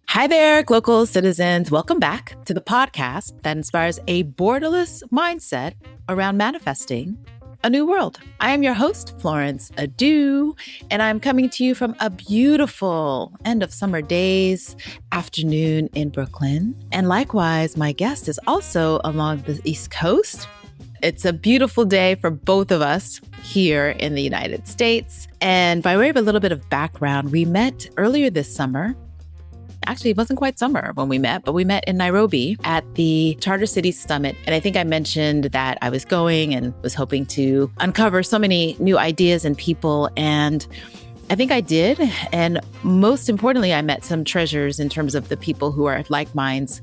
Hi there, Glocal citizens. Welcome back to the podcast that inspires a borderless mindset around manifesting a new world. I am your host, Florence Adu, and I'm coming to you from a beautiful end of summer days afternoon in Brooklyn. And likewise, my guest is also along the East Coast. It's a beautiful day for both of us here in the United States. And by way of a little bit of background, we met earlier this summer. Actually, it wasn't quite summer when we met, but we met in Nairobi at the Charter Cities Summit. And I think I mentioned that I was going and was hoping to uncover so many new ideas and people. And I think I did. And most importantly, I met some treasures in terms of the people who are like minds,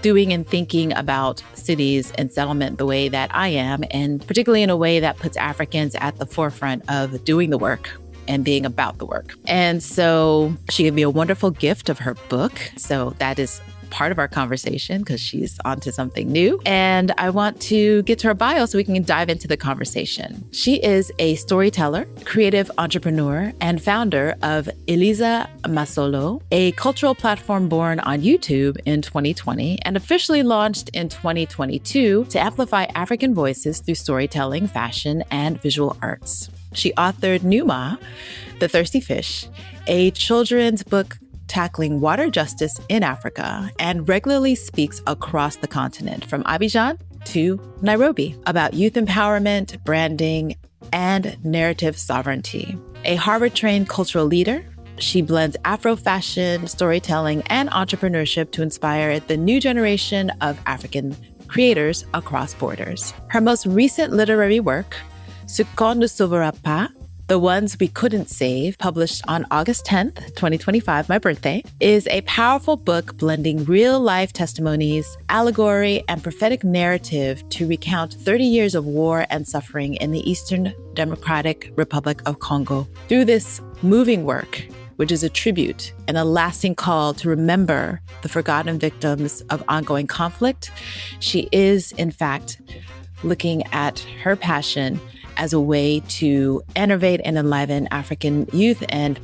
doing and thinking about cities and settlement the way that I am, and particularly in a way that puts Africans at the forefront of doing the work and being about the work. And so she gave me a wonderful gift of her book. So that is part of our conversation because she's onto something new. And I want to get to her bio so we can dive into the conversation. She is a storyteller, creative entrepreneur, and founder of Eliza Masolo, a cultural platform born on YouTube in 2020 and officially launched in 2022 to amplify African voices through storytelling, fashion, and visual arts. She authored Numa, The Thirsty Fish, a children's book tackling water justice in Africa, and regularly speaks across the continent, from Abidjan to Nairobi, about youth empowerment, branding, and narrative sovereignty. A Harvard-trained cultural leader, she blends Afro fashion, storytelling, and entrepreneurship to inspire the new generation of African creators across borders. Her most recent literary work, Ce qu'on ne sauvera pas, The Ones We Couldn't Save, published on August 10th, 2025, my birthday, is a powerful book blending real-life testimonies, allegory, and prophetic narrative to recount 30 years of war and suffering in the Eastern Democratic Republic of Congo. Through this moving work, which is a tribute and a lasting call to remember the forgotten victims of ongoing conflict, she is, in fact, looking at her passion as a way to innovate and enliven African youth and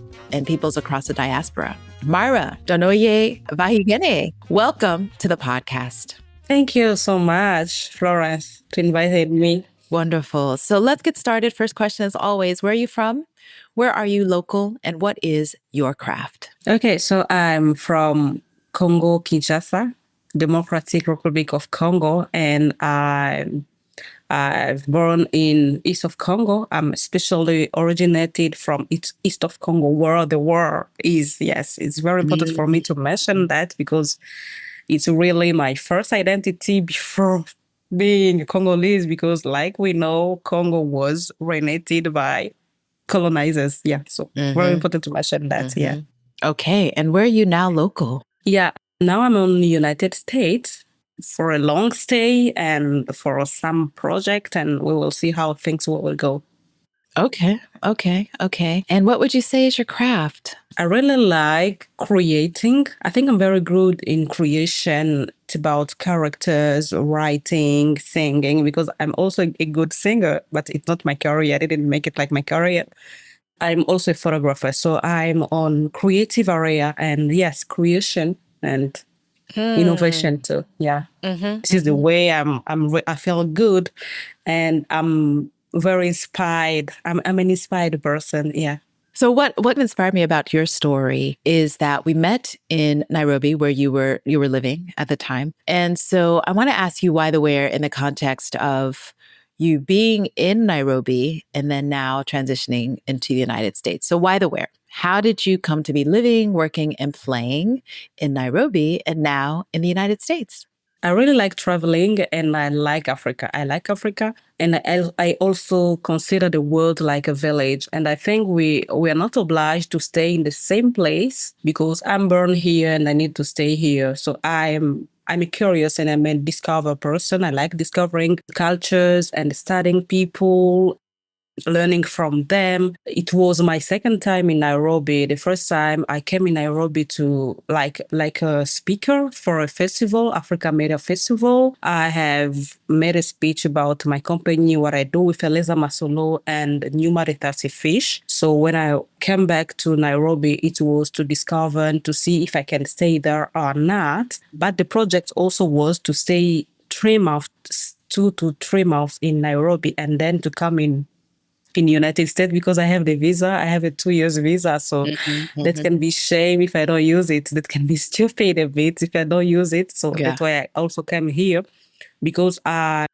peoples across the diaspora. Myra, Dunoyer, Vahighene, welcome to the podcast. Thank you so much, Florence, to invite me. Wonderful. So let's get started. First question, as always, where are you from? Where are you local? And what is your craft? Okay, so I'm from Congo, Kinshasa, Democratic Republic of Congo, and I've born in east of Congo. I'm especially originated from east of Congo, where the war is. Yes, it's very important for me to mention that because it's really my first identity before being Congolese, because like we know, Congo was reignited by colonizers. Yeah, so very important to mention that. Yeah. Okay, and where are you now local? Yeah, now I'm in the United States for a long stay and for some project, and we will see how things will go. Okay. And what would you say is your craft? I really like creating. I think I'm very good in creation. It's about characters, writing, singing, because I'm also a good singer, but it's not my career. I didn't make it like my career. I'm also a photographer, so I'm on creative area, and yes, creation and innovation too. Yeah, this is the way I feel good, and I'm very inspired. I'm an inspired person. Yeah. So what inspired me about your story is that we met in Nairobi, where you were living at the time, and so I want to ask you why the where in the context of you being in Nairobi and then now transitioning into the United States. So why the where? How did you come to be living, working, and playing in Nairobi and now in the United States? I really like traveling and I like Africa. And I also consider the world like a village. And I think we are not obliged to stay in the same place because I'm born here and I need to stay here. So I'm a curious and I'm a discover person. I like discovering cultures and studying people. learning from them. It was my second time in Nairobi. The first time I came in Nairobi to like a speaker for a festival, Africa Media Festival. I have made a speech about my company, what I do with Eliza Masolo and New Maritati Fish. So when I came back to Nairobi, it was to discover and to see if I can stay there or not. But the project also was to stay 3 months, 2 to 3 months in Nairobi, and then to come in United States because I have the visa. I have a 2 years visa. So that can be shame if I don't use it. That can be stupid a bit if I don't use it. So Yeah. that's why I also came here because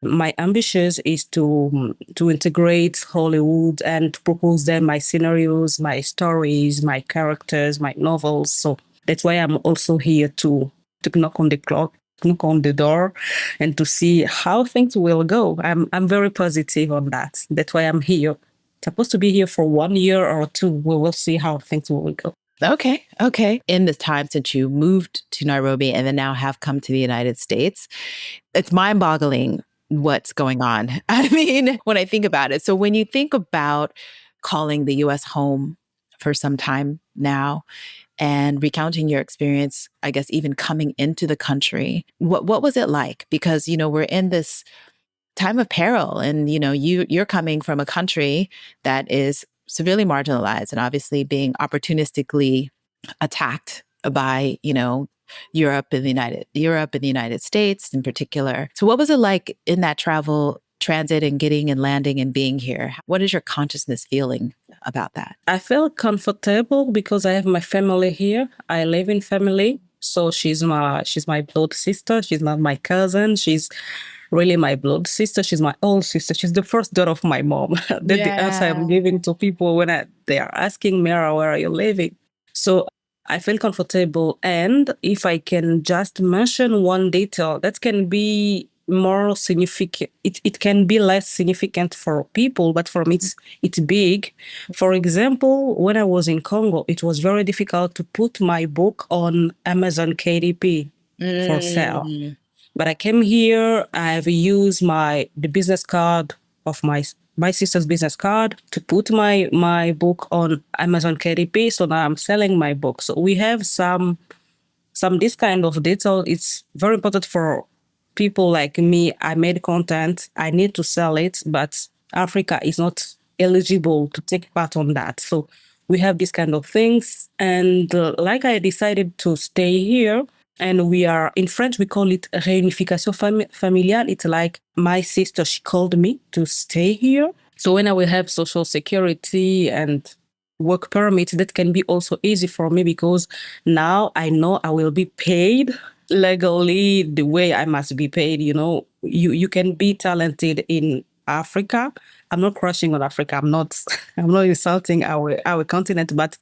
my ambition is to integrate Hollywood and to propose them my scenarios, my stories, my characters, my novels. So that's why I'm also here to knock on the clock, knock on the door, and to see how things will go. I'm very positive on that. That's why I'm here. Supposed to be here for 1 year or two. We will see how things will go. Okay. Okay. In the time since you moved to Nairobi and then now have come to the United States, it's mind boggling what's going on. I mean, when I think about it. So when you think about calling the US home for some time now and recounting your experience, I guess even coming into the country, what was it like? Because, we're in this time of peril and you're coming from a country that is severely marginalized and obviously being opportunistically attacked by Europe and the United States in particular. So what was it like in that travel transit and getting and landing and being here? What is your consciousness feeling about that? I feel comfortable because I have my family here. I live in family. So she's my blood sister. She's not my cousin. She's really my blood sister. She's my own sister. She's the first daughter of my mom. That's the answer I'm giving to people when they are asking Myra, where are you living? So I feel comfortable. And if I can just mention one detail that can be more significant, it can be less significant for people, but for me it's big. For example, when I was in Congo, it was very difficult to put my book on Amazon KDP for sale. But I came here, I've used the business card of my sister's business card to put my book on Amazon KDP. So now I'm selling my book. So we have some this kind of detail. It's very important for people like me. I made content. I need to sell it, but Africa is not eligible to take part on that. So we have these kind of things. And like I decided to stay here, and we are, in French, we call it réunification familiale. It's like my sister, she called me to stay here. So when I will have social security and work permit, that can be also easy for me because now I know I will be paid legally the way I must be paid. You can be talented in Africa. I'm not crushing on Africa. I'm not I'm not insulting our continent, but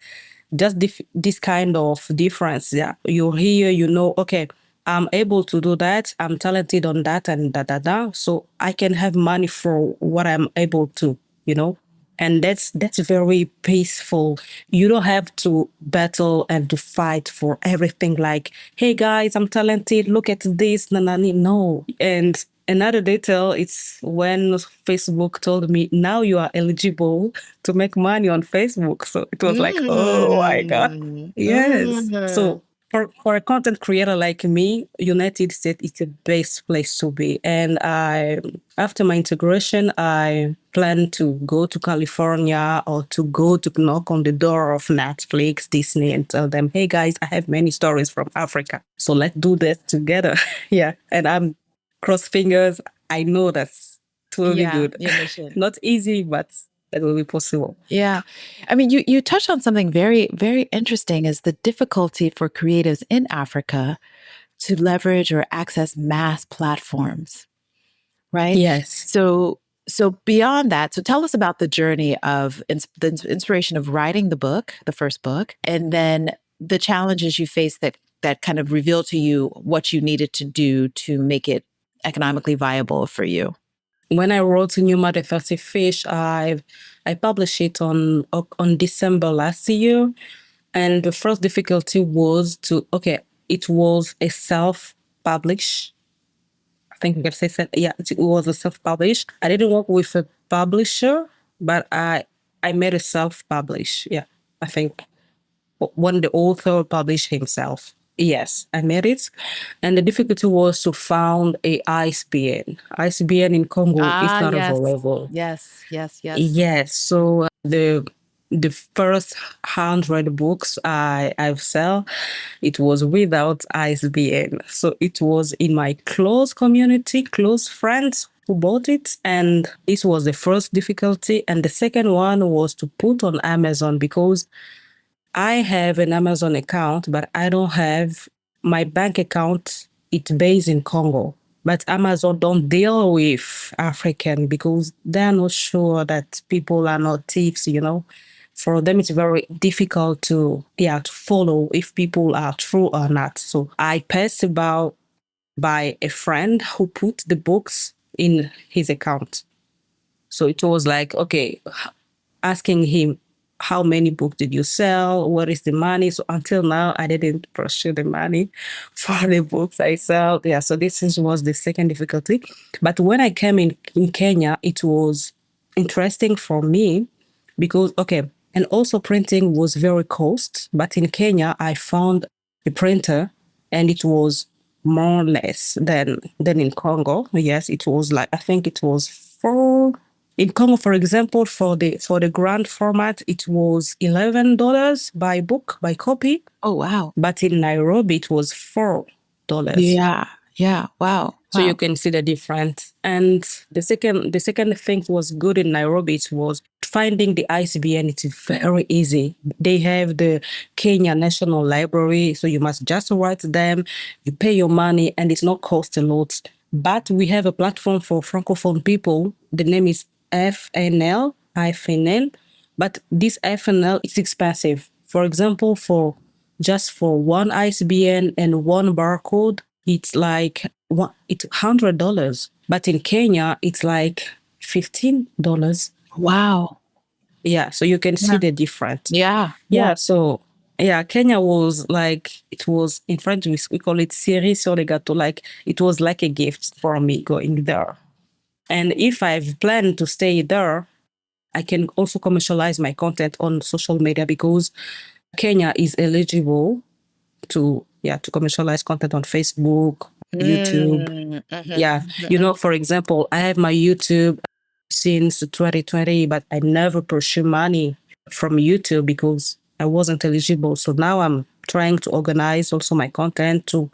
just this kind of difference. Yeah, you're here, okay, I'm able to do that. I'm talented on that and da da da. So I can have money for what I'm able to, and that's very peaceful. You don't have to battle and to fight for everything. Like, hey guys, I'm talented. Look at this. No. And another detail, it's when Facebook told me, now you are eligible to make money on Facebook. So it was like, oh my God. Yes. So for a content creator like me, United States is the best place to be. And after my integration, I plan to go to California or to go to knock on the door of Netflix, Disney, and tell them, hey guys, I have many stories from Africa. So let's do that together. Yeah. And I'm cross fingers. I know that's totally good. Your mission. Not easy, but that will be possible. Yeah. I mean, you touched on something very, very interesting is the difficulty for creatives in Africa to leverage or access mass platforms, right? Yes. So beyond that, so tell us about the journey of the inspiration of writing the book, the first book, and then the challenges you faced that kind of revealed to you what you needed to do to make it economically viable for you. When I wrote New Maritati Fish, I published it on December last year. And the first difficulty was it was a self-publish. I think we can say, yeah, it was a self-published. I didn't work with a publisher but I made a self-publish. Yeah, I think when the author published himself. Yes, I made it. And the difficulty was to found a ISBN. ISBN in Congo is Ah, not yes. available. Yes, yes, yes. Yes, so the first 100 books I've sell, it was without ISBN. So it was in my close community, close friends who bought it, and this was the first difficulty. And the second one was to put on Amazon because I have an Amazon account, but I don't have my bank account. It's based in Congo, but Amazon don't deal with African because they're not sure that people are not thieves. For them, it's very difficult to follow if people are true or not. So I passed about by a friend who put the books in his account. So it was like, okay, asking him, how many books did you sell? What is the money? So until now, I didn't pursue the money for the books I sell. Yeah, so was the second difficulty. But when I came in Kenya, it was interesting for me because, okay, and also printing was very cost. But in Kenya, I found a printer and it was more or less than in Congo. Yes, it was like, I think it was four. In Congo, for example, for the grand format, it was $11 by book, by copy. Oh, wow. But in Nairobi, it was $4. Yeah, yeah. Wow, So you wow. can see the difference. And the second thing was good in Nairobi. It was finding the ICBN. It's very easy. They have the Kenya National Library, so you must just write them. You pay your money, and it's not cost a lot. But we have a platform for francophone people. The name is FNL, IFNL. But this FNL is expensive. For example, for one ISBN and one barcode, it's like it's $100. But in Kenya, it's like $15. Wow. Yeah, so you can see Yeah. the difference. Yeah. Yeah, so yeah, Kenya was like, it was in French, we call it cerise sur le gâteau. Like, it was like a gift for me going there. And if I've planned to stay there, I can also commercialize my content on social media because Kenya is eligible to commercialize content on Facebook, YouTube. Yeah. For example, I have my YouTube since 2020, but I never pursue money from YouTube because I wasn't eligible. So now I'm trying to organize also my content to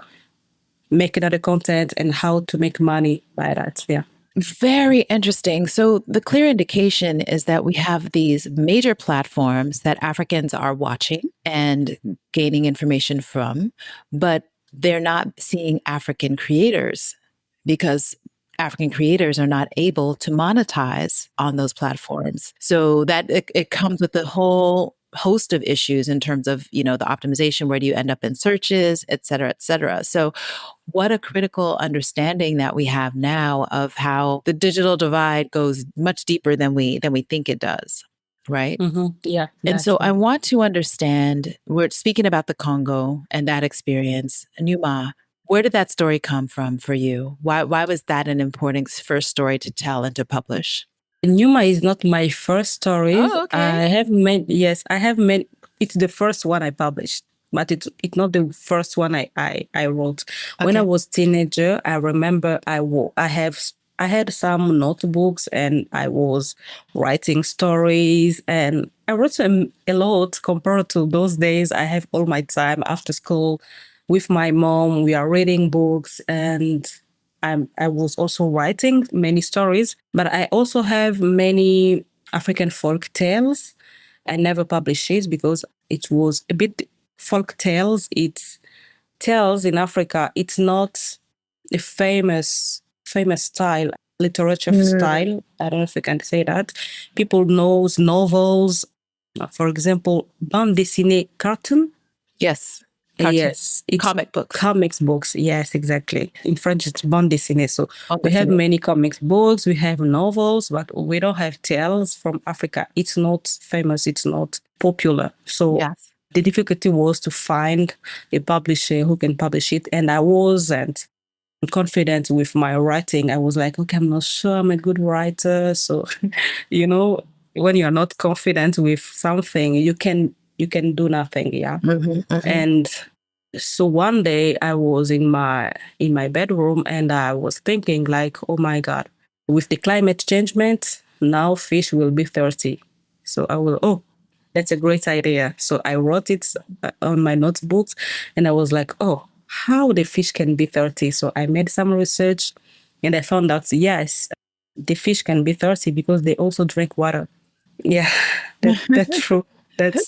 make another content and how to make money by that. Yeah. Very interesting. So, the clear indication is that we have these major platforms that Africans are watching and gaining information from, but they're not seeing African creators because African creators are not able to monetize on those platforms. So, that it comes with a whole host of issues in terms of the optimization. Where do you end up in searches, et cetera, et cetera. So what a critical understanding that we have now of how the digital divide goes much deeper than we think it does, right? Yeah. And so I True. want to understand, we're speaking about the Congo and that experience. Numa, where did that story come from for you? Why was that an important first story to tell and to publish? Numa is not my first stories. Oh, okay. I have made, it's the first one I published, but it's not the first one I wrote. When I Okay. was teenager, I remember I had some notebooks and I was writing stories and I wrote a lot compared to those days. I have all my time after school with my mom. We are reading books and I was also writing many stories, but I also have many African folk tales. I never published it because it was a bit folk tales. It's tales in Africa. It's not a famous style, literature style. I don't know if I can say that. People knows novels, for example, bande dessinée cartoon. Yes. Cartoon. Yes, it's Comic books. comics books. Yes, exactly. In French, it's bande dessinée. So Bande we have dessinée. many comics books, we have novels, but we don't have tales from Africa. It's not famous, it's not popular. So Yes. the difficulty was to find a publisher who can publish it. And I wasn't confident with my writing. I was like, okay, I'm not sure I'm a good writer. So, you know, when you're not confident with something, you can do nothing. Yeah. Mhm, mhm. And so one day I was in my bedroom and I was thinking like, oh my God, with the climate changement, now fish will be thirsty. So I will, oh, that's a great idea. So I wrote it on my notebooks and I was like, oh, how the fish can be thirsty. So I made some research and I found out, yes, the fish can be thirsty because they also drink water. Yeah, that's true. That's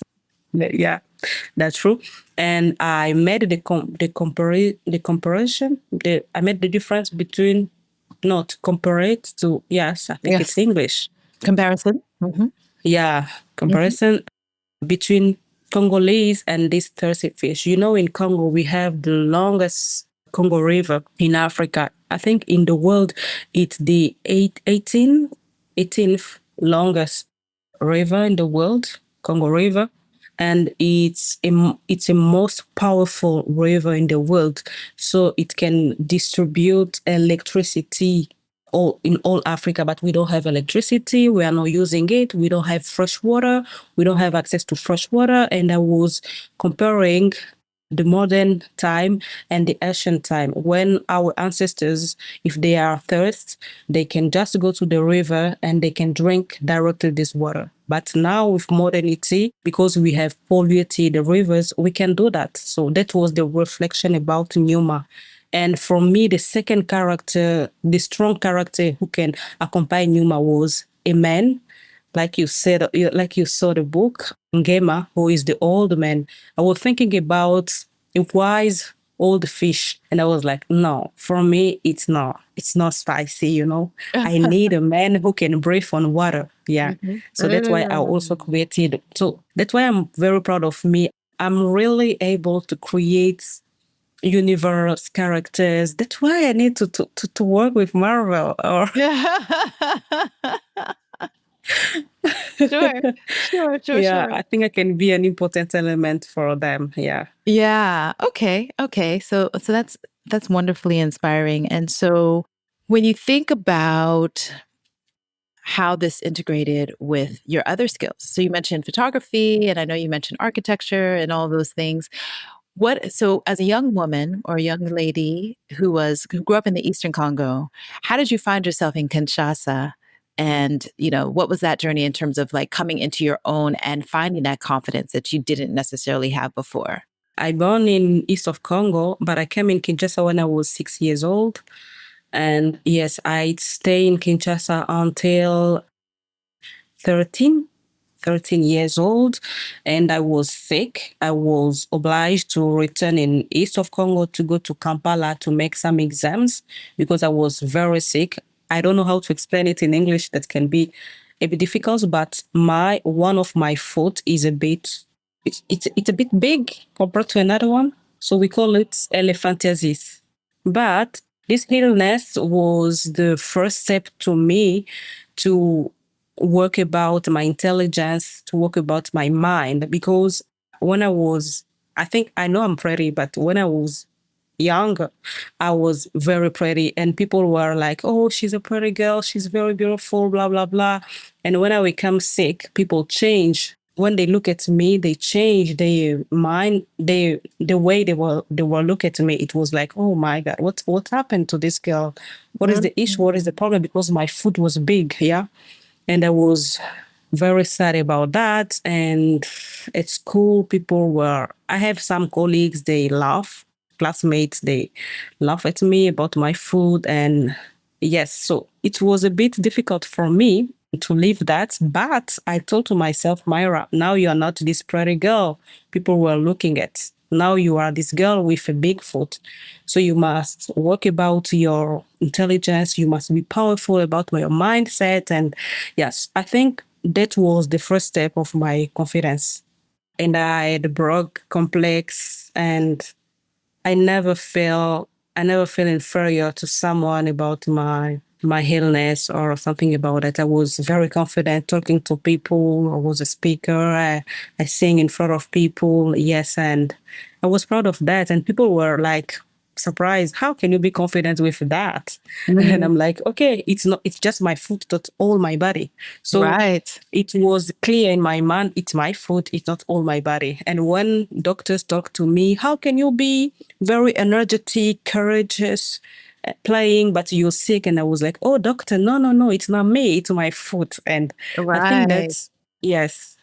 yeah, that's true. And I made the comparison. I made the difference between not comparate to yes, I think it's Yes. English. Comparison. Mhm, Yeah, mhm. comparison between Congolese and this thirsty fish. You know, in Congo we have the longest Congo River in Africa. I think in the world it's the 18th longest river in the world, Congo River, and it's a most powerful river in the world. So it can distribute electricity all Africa, but we don't have electricity. We are not using it. We don't have fresh water. We don't have access to fresh water. And I was comparing the modern time and the ancient time when our ancestors, if they are thirst, they can just go to the river and they can drink directly this water. But now with modernity, because we have polluted the rivers, we can do that. So that was the reflection about Numa. And for me, the second character, the strong character who can accompany Numa was a man, like you said, like you saw the book, Ngema, who is the old man. I was thinking about a wise old fish, and I was like, no, for me, it's not spicy, I need a man who can breathe on water. Yeah. Mhm. So that's why I also created. So that's why I'm very proud of me. I'm really able to create universe characters. That's why I need to work with Marvel. Or Sure, sure, sure, yeah, sure. I think I can be an important element for them. Yeah. Yeah. Okay. Okay. So that's wonderfully inspiring. And so when you think about how this integrated with your other skills, so you mentioned photography, and I know you mentioned architecture and all those things. So as a young woman or a young lady who grew up in the Eastern Congo, how did you find yourself in Kinshasa? And, what was that journey in terms of like coming into your own and finding that confidence that you didn't necessarily have before? I born in east of Congo, but I came in Kinshasa when I was 6 years old. And yes, I stay in Kinshasa until 13, 13 years old, and I was sick. I was obliged to return in east of Congo to go to Kampala to make some exams because I was very sick. I don't know how to explain it in English. That can be a bit difficult, but one of my foot is a bit it's a bit big compared to another one. So we call it elephantiasis. But this illness was the first step to me to work about my intelligence, to work about my mind. Because when I think I know I'm pretty, but when I was younger, I was very pretty, and people were like, "Oh, she's a pretty girl. She's very beautiful." Blah blah blah. And when I become sick, people change. When they look at me, they change their mind. The way they were look at me, it was like, "Oh my God, what happened to this girl? What is the issue? What is the Mhm. problem?" Because my foot was big, yeah, and I was very sad about that. And at school, I have some colleagues, they laugh, classmates, they laugh at me about my food. And yes, so it was a bit difficult for me to leave that. But I told to myself, Myra, now you are not this pretty girl people were looking at. Now you are this girl with a big foot. So you must work about your intelligence. You must be powerful about your mindset. And yes, I think that was the first step of my confidence. And I had a broad complex, and I never feel I never feel inferior to someone about my illness or something about it. I was very confident talking to people. I was a speaker. I sing in front of people. Yes, and I was proud of that. And people were like surprised. How can you be confident with that? And Mhm. I'm like, okay, it's just my foot, not all my body. So Right. it was clear in my mind, it's my foot, it's not all my body. And when doctors talk to me, how can you be very energetic, courageous, playing, but you're sick? And I was like, oh, doctor, no, no, no, it's not me, it's my foot. And I think Right. that's, yes,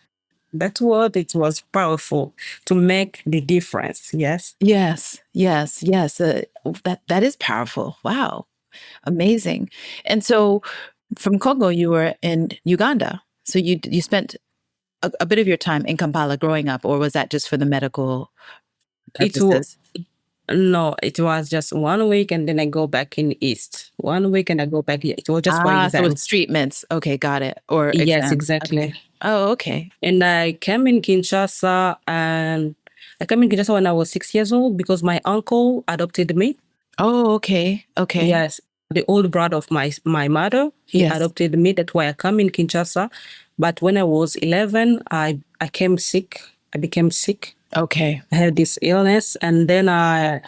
that's what it was powerful to make the difference. Yes. Yes. Yes. Yes. That is powerful. Wow. Amazing. And so from Congo, you were in Uganda. So you spent a bit of your time in Kampala growing up, or was that just for the medical It was, purposes? no, it was just 1 week and then I go back in East. 1 week and I go back. It was just for So it's exams. treatments. Okay, got it. Or Yes, exams. exactly. Okay. Oh, okay. And I came in Kinshasa and I came in Kinshasa when I was 6 years old because my uncle adopted me. Oh, okay. Okay. Yes, the old brother of my mother, he Yes. adopted me. That's why I come in Kinshasa. But when I was 11, I came sick. I became sick. Okay. I had this illness, and then I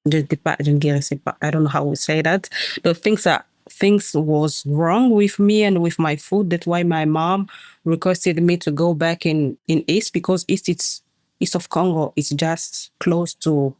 don't know how we say that. The things was wrong with me and with my food. That's why my mom requested me to go back in East because it's east of Congo. It's just close to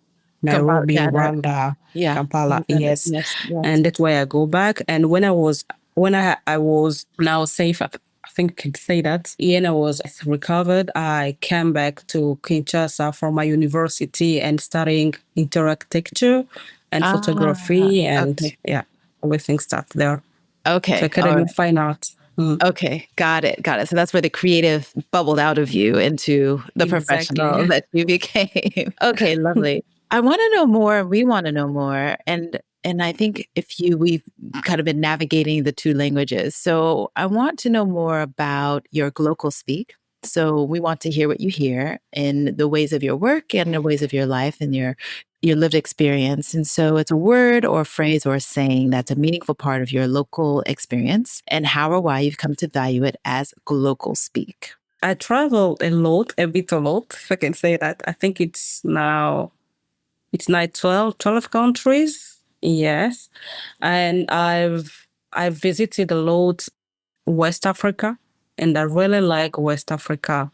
Kampala. Nairobi, Yeah. Rwanda, Yeah. Kampala. Uganda. Yes, Yes. Yes. and that's why I go back. And when I was now safe, I think I can say that. When I was recovered, I came back to Kinshasa for my university and studying interarchitecture and Ah, photography and okay. yeah, everything started there. So Okay. All Academy of right. Fine Arts. Mm. Okay. Got it. Got it. So that's where the creative bubbled out of you into the professional Exactly. that you became. Okay. Lovely. I want to know more. We want to know more. And I think we've kind of been navigating the two languages. So I want to know more about your Glocal speak. So we want to hear what you hear in the ways of your work and the ways of your life and your lived experience. And so it's a word or a phrase or a saying that's a meaningful part of your local experience and how or why you've come to value it as Glocal speak. I traveled a bit a lot, if I can say that. I think it's now 12 countries. Yes. And I've visited a lot West Africa, and I really like West Africa.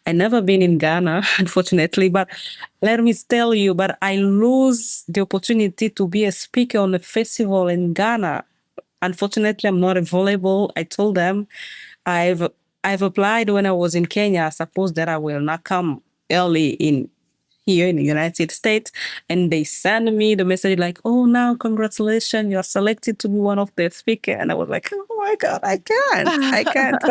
I never been in Ghana, unfortunately, but let me tell you, but I lose the opportunity to be a speaker on a festival in Ghana. Unfortunately, I'm not available. I told them I've I've applied when I was in Kenya. I suppose that I will not come early in here in the United States. And they send me the message like, oh, now congratulations, you're selected to be one of the speaker. And I was like, oh my God, I can't.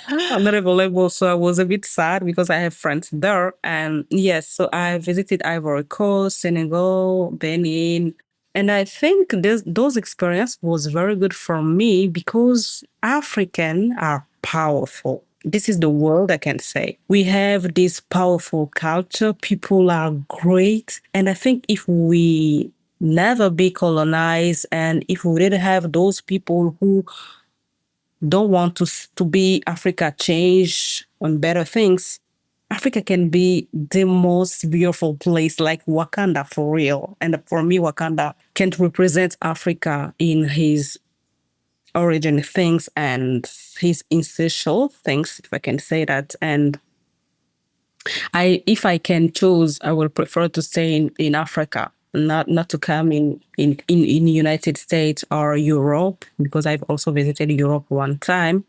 I'm not available. So I was a bit sad because I have friends there. And yes, so I visited Ivory Coast, Senegal, Benin. And I think those experience was very good for me because African are powerful. This is the world I can say. We have this powerful culture. People are great. And I think if we never be colonized and if we didn't have those people who don't want to be Africa change on better things, Africa can be the most beautiful place, like Wakanda for real. And for me, Wakanda can represent Africa in his origin things and his essential things, if I can say that. And if I can choose, I will prefer to stay in Africa, not to come in United States or Europe, because I've also visited Europe one time.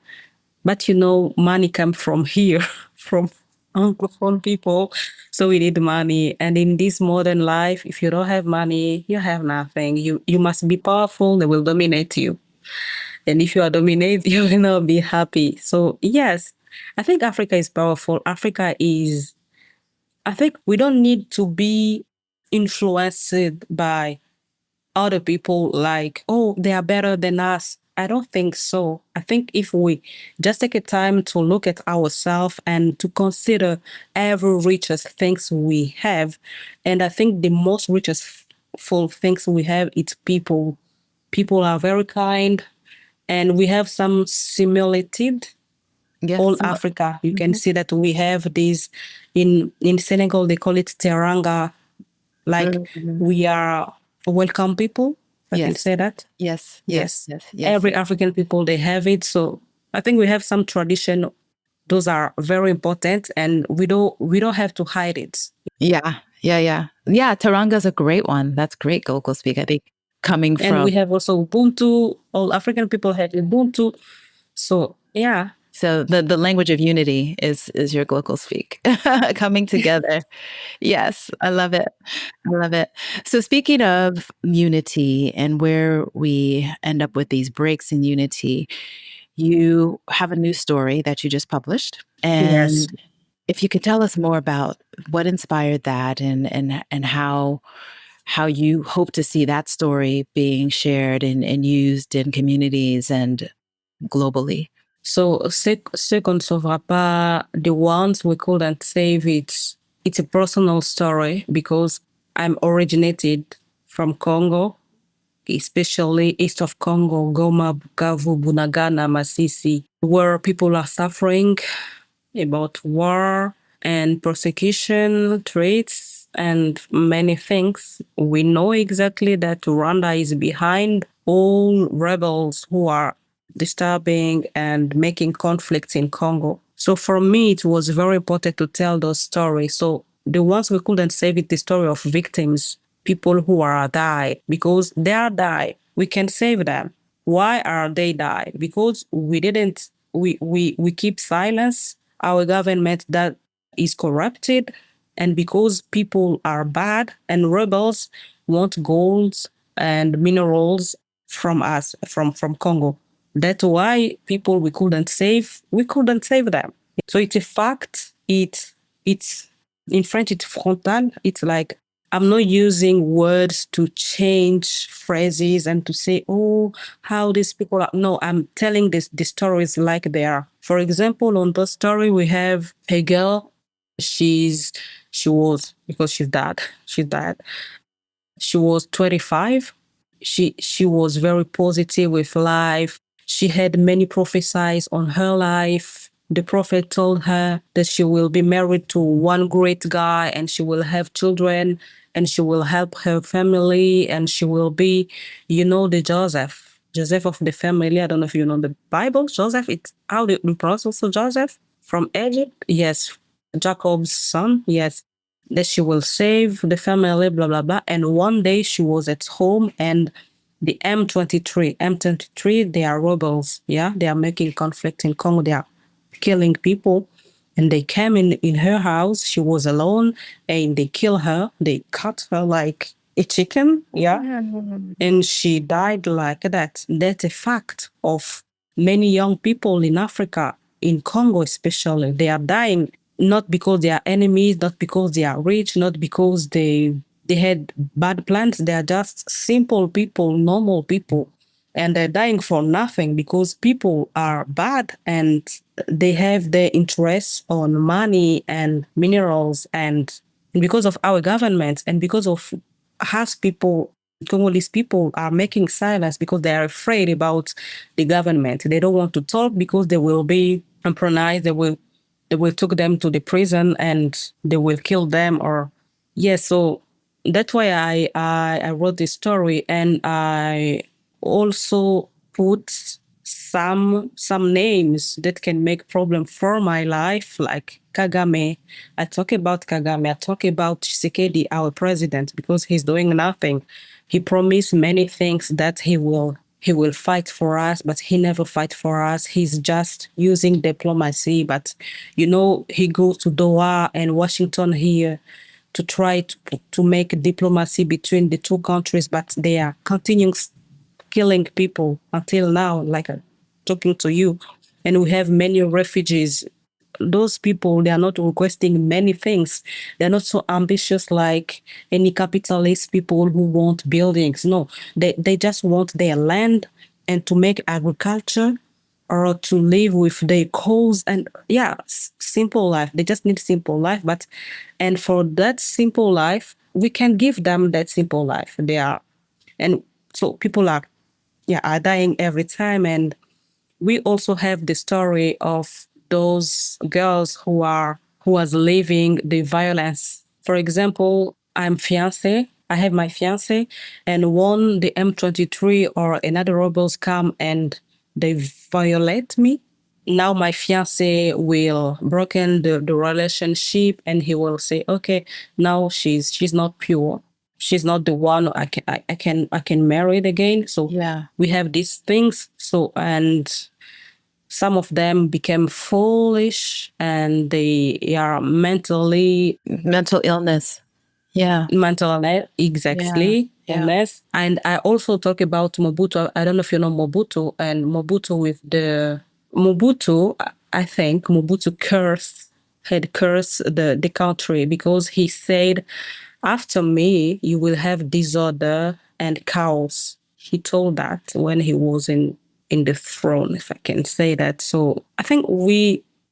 But money comes from here, from Anglophone people. So we need money. And in this modern life, if you don't have money, you have nothing. You must be powerful, they will dominate you. And if you are dominated, you will not be happy. So yes, I think Africa is powerful. I think we don't need to be influenced by other people like, oh, they are better than us. I don't think so. I think if we just take a time to look at ourselves and to consider every richest things we have, and I think the most richest full things we have, it's people. People are very kind, and we have some similitude. All Yes. Africa, you can Mhm. see that we have these in Senegal. They call it teranga, like Mhm. we are. welcome people. I can Yes. say that. Yes. Yes. Yes. Yes. Yes. Every African people, they have it. So I think we have some tradition. Those are very important, and we don't have to hide it. Yeah. Yeah. Yeah. Yeah. Taranga's a great one. That's great local speak. I think coming And we from, have also Ubuntu. All African people have Ubuntu. So yeah. so the language of unity is your local speak coming together. Yes, I love it. I love it. So speaking of unity and where we end up with these breaks in unity, you have a new story that you just published. Yes. And if you could tell us more about what inspired that and how you hope to see that story being shared and used in communities and globally. So ceux qu'on ne sauvera pas, the ones we couldn't save, it's a personal story because I'm originated from Congo, especially east of Congo, Goma, Bukavu, Bunagana, Masisi, where people are suffering about war and persecution, threats, and many things. We know exactly that Rwanda is behind all rebels who are disturbing and making conflicts in Congo. So for me, it was very important to tell those stories. So the ones we couldn't save it, the story of victims, people who are died because they are died. We can save them. Why are they died? Because we didn't. We keep silence. Our government that is corrupted, and because people are bad and rebels want golds and minerals from us from Congo. That's why people we couldn't save them. So it's a fact. It's in French it's frontal. It's like I'm not using words to change phrases and to say, oh, how these people are. No, I'm telling the stories like they are. For example, on the story we have a girl. She's she was because she's dead. She was 25. She was very positive with life. She had many prophecies on her life. The prophet told her that she will be married to one great guy and she will have children and she will help her family and she will be, the Joseph of the family. I don't know if you know the Bible. Joseph, it's how they pronounce also Joseph from Egypt. Yes, Jacob's son. Yes, that she will save the family, blah, blah, blah. And one day she was at home and the M23, they are rebels. Yeah. They are making conflict in Congo. They are killing people. And they came in her house. She was alone and they kill her. They cut her like a chicken. Yeah. And she died like that. That's a fact of many young people in Africa, in Congo especially. They are dying not because they are enemies, not because they are rich, not because they had bad plans. They are just simple people, normal people. And they're dying for nothing because people are bad and they have their interests on money and minerals and because of our government and because of us people, Congolese people are making silence because they are afraid about the government. They don't want to talk because they will be imprisoned. They will take them to the prison and they will kill them or yes. So that's why I wrote this story and I also put some names that can make problem for my life, like Kagame. I talk about Kagame. I talk about Tshisekedi, our president, because he's doing nothing. He promised many things that he will fight for us, but he never fight for us. He's just using diplomacy. But he goes to Doha and Washington here to try to make diplomacy between the two countries, but they are continuing killing people until now, like talking to you. And we have many refugees. Those people, they are not requesting many things. They're not so ambitious like any capitalist people who want buildings. No, they just want their land and to make agriculture or to live with their cows and yeah, simple life. They just need simple life. And for that simple life, we can give them that simple life. And so people are dying every time. And we also have the story of those girls who was living the violence. For example, I'm fiancé I have my fiance, and when the M23 or another rebels come and they violate me, now my fiance will broken the relationship, and he will say, okay, now she's not pure. She's not the one I can marry it again. So Yeah. we have these things. So, and some of them became foolish, and they are mentally Mental illness. Yeah. mental illness, Yeah. exactly, Yeah. illness. And I also talk about Mobutu. I don't know if you know Mobutu, and Mobutu with the Mobutu. I think Mobutu had cursed the country because he said, "After me, you will have disorder and chaos." He told that when he was in the throne, if I can say that. So I think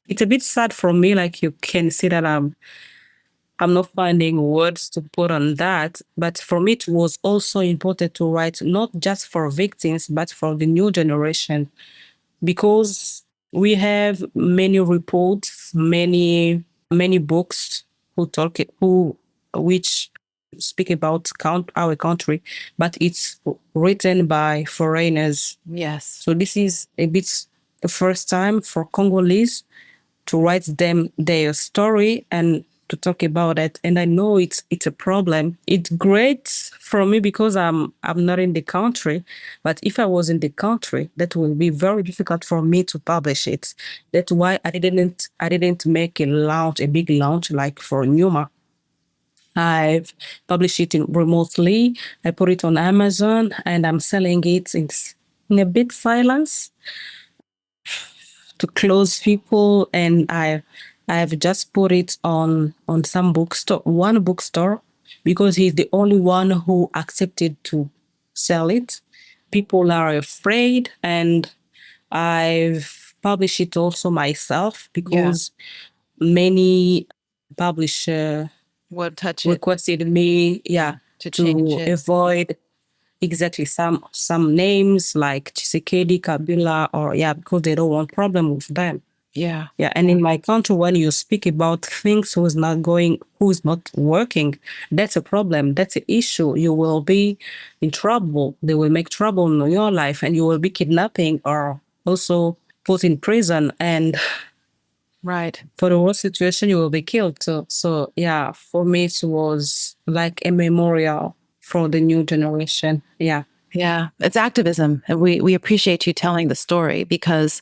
it's a bit sad for me. Like you can see that I'm not finding words to put on that. But for me, it was also important to write not just for victims, but for the new generation, because we have many reports, many books which speak about our country, but it's written by foreigners. Yes. So this is a bit the first time for Congolese to write them their story and to talk about it. And I know it's a problem. It's great for me because I'm not in the country, but if I was in the country, that will be very difficult for me to publish it. That's why I didn't make a big launch like for Numa. I've published it remotely. I put it on Amazon and I'm selling it in a bit silence to close people, and I've just put it on some one bookstore, because he's the only one who accepted to sell it. People are afraid, and I've published it also myself Yeah. because many publisher Would touch it requested me, to change to it. avoid exactly some names like Chisekedi, Kabila, or because they don't want problem with them. Yeah. Yeah, and in my country, when you speak about things who's not working, that's a problem. That's an issue. You will be in trouble. They will make trouble in your life, and you will be kidnapping or also put in prison. And Right. for the worst situation, you will be killed. So yeah, for me, it was like a memorial for the new generation. Yeah. Yeah. It's activism. And we appreciate you telling the story, because